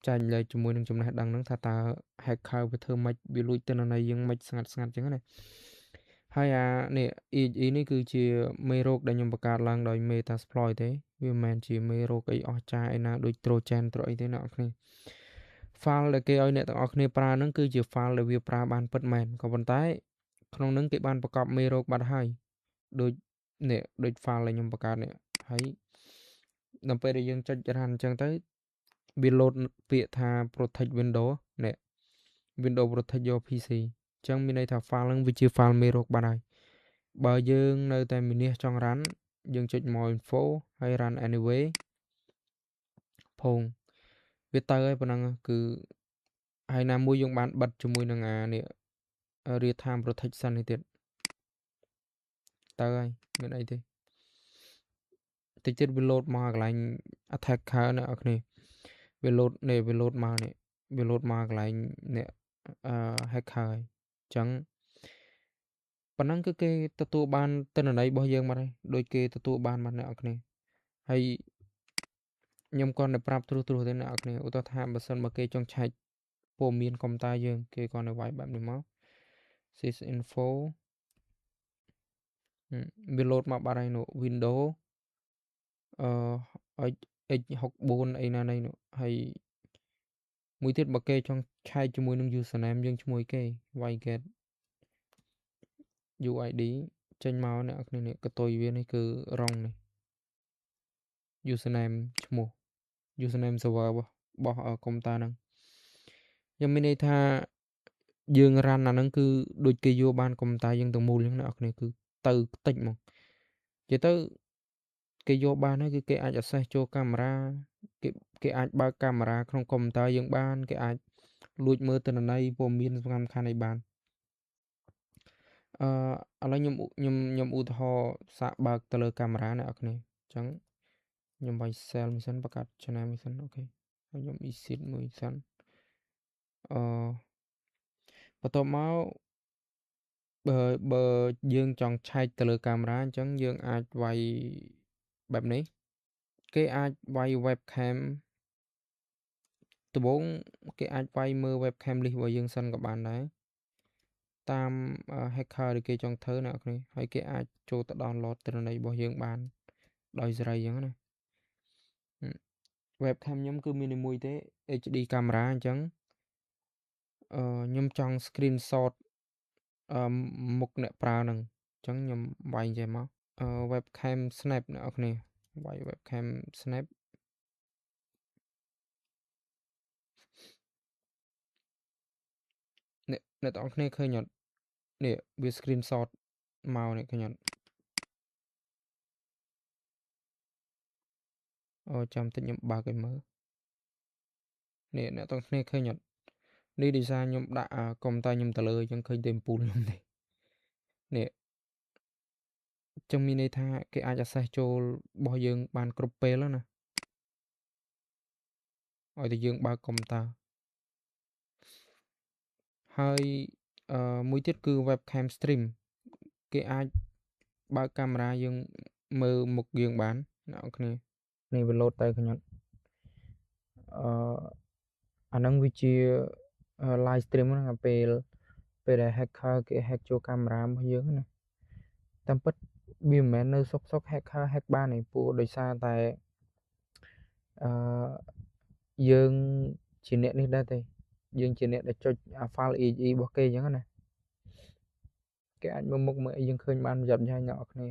ចាញ់លើជាមួយនឹងចំណេះដឹងហ្នឹងថាតើ hacker វាធ្វើម៉េចវាលួចទិន្នន័យយើងម៉េចស្ងាត់ៗចឹងណាហើយនេះ EXE នេះគឺជាមេរោគដែលខ្ញុំបង្កើតឡើងដោយ Metasploit ទេវាមិនមែនជាមេរោគអីអស្ចារ្យឯណាដូច Trojan អីទេអ្នកនរគ្នា file ដែលគេឲ្យអ្នកទាំងអស់គ្នាប្រើហ្នឹងគឺជា file ដែលវាប្រើបានពិតមែនក៏ប៉ុន្តែក្នុងហ្នឹងគេបានបង្កប់មេរោគបាត់ហើយដូចនេះដូច file ដែលខ្ញុំបង្កើតនេះហើយដល់ពេលដែលយើងចុច run អញ្ចឹងទៅវាលោតពាក្យថា protect window នេះ window protect your PC អញ្ចឹងមានន័យថា file ហ្នឹងវាជា file មេរោគបាត់ហើយបើយើងនៅតែមានចង់ run យើងចុច more info ហើយ run anyway ផងវាទៅហើយប៉ុណ្ណឹងគឺហើយណាមួយយើងបានបិទជាមួយនឹងនេះ real time protection នេះទៀតទៅហើយមានអីទេតិចទៀតវាលោតមកកន្លែង attacker អ្នកនរគ្នាវាលោតនេះវាលោតមកនេះវាលោតមកកន្លែងនេះhacker ហើយអញ្ចឹងប៉ុណ្ណឹងគឺគេទទួលបានទិន្នន័យរបស់យើងបាត់ហើយដូចគេទទួលបានបាត់អ្នកនរគ្នាហើយខ្ញុំគាត់តែប្រាប់ទ្រុសទេអ្នកនរគ្នាឧទាហរណ៍ថាបើសិនមកគេចង់ឆែកព័ត៌មានកុំព្យូទ័រយើងគេគាត់នៅវាយបែបនេះមក sysinfo វាលោតមកបាត់ហើយនោះ window x64 អីណានេះនោះហើយមួយទៀតបើគេចង់ឆែកជាមួយនឹង username យើងឈ្មោះគេ yget UID ចេញមកអ្នកគ្នានេះកតុយវានេះគឺរងនេះ username ឈ្មោះ username server របស់កុំព្យូទ័រហ្នឹងខ្ញុំមានន័យថាយើងរ៉ាន់អាហ្នឹងគឺដូចគេយកបានកុំព្យូទ័រយើងទាំងមូលហ្នឹងអ្នកគ្នាគឺទៅតិចហ្មងនិយាយទៅគេយកបានហើយគឺគេអាច access ចូលកាមេរ៉ាគេអាចបើកកាមេរ៉ាក្នុងកុំព្យូទ័រយើងបានគេអាចលួចមើលទិន្នន័យព័ត៌មានសំខាន់ៗអីបានឥឡូវខ្ញុំឧទាហរណ៍សាកបើកទៅលើកាមេរ៉ាអ្នកគ្នាអញ្ចឹងខ្ញុំវាយ cell មួយសិនបង្កើត channel មួយសិនអូខេហើយខ្ញុំ exit មួយសិនបន្ទាប់មកបើយើងចង់ឆែកទៅលើកាមេរ៉ាអញ្ចឹងយើងអាចវាយបែបនេះគេអាចវាយ webcam ដំបូងគេអាចវាយមើល webcam list របស់យើងសិនក៏បានដែរតាម hacker ដែលគេចង់ធ្វើអ្នកគ្នាហើយគេអាចចូលទៅ download ទិន្នន័យរបស់យើងបានដោយសេរីអញ្ចឹងណា webcam ខ្ញុំគឺមានមួយទេ HD camera អញ្ចឹងខ្ញុំចង់ screenshot មុខអ្នកប្រើហ្នឹងអញ្ចឹងខ្ញុំវាយចេះមកwebcam snap អ្នកនរគ្នាវាយ webcam snap អ្នកទាំងអស់គ្នាឃើញអត់នេះវា screenshot មកនេះឃើញអត់ចាំតិចខ្ញុំបើកឲ្យមើលនេះអ្នកទាំងគ្នាឃើញអត់នេះដោយសារខ្ញុំដាក់កុំព្យូទ័រខ្ញុំទៅលើអញ្ចឹងឃើញតែអំពូលខ្ញុំទេនេះចឹងមានន័យថាគេអាច access ចូលរបស់យើងបានគ្រប់ពេលណាឲ្យតែយើងបើកកុំព្យូទ័រហើយមួយទៀតគឺ webcam stream គេអាចបើកកាមេរ៉ាយើងមើលមុខយើងបានអ្នកនរគ្នានេះវាលោតទៅខ្ញុំអាហ្នឹងវាជា live stream ហ្នឹងពេលដែល hacker គេ hack ចូលកាមេរ៉ារបស់យើងណាតាមពិតវាមិនមែននៅសុក hacker hack បានទេព្រោះដោយសារតែយើងជាអ្នកនេះដែរទេយើងជាអ្នកដែលចុច file exe របស់គេអញ្ចឹងណាគេអាចមើលមុខមើលអីយើងឃើញបានប្រយ័ត្នយ៉ាងអ្នកនរគ្នា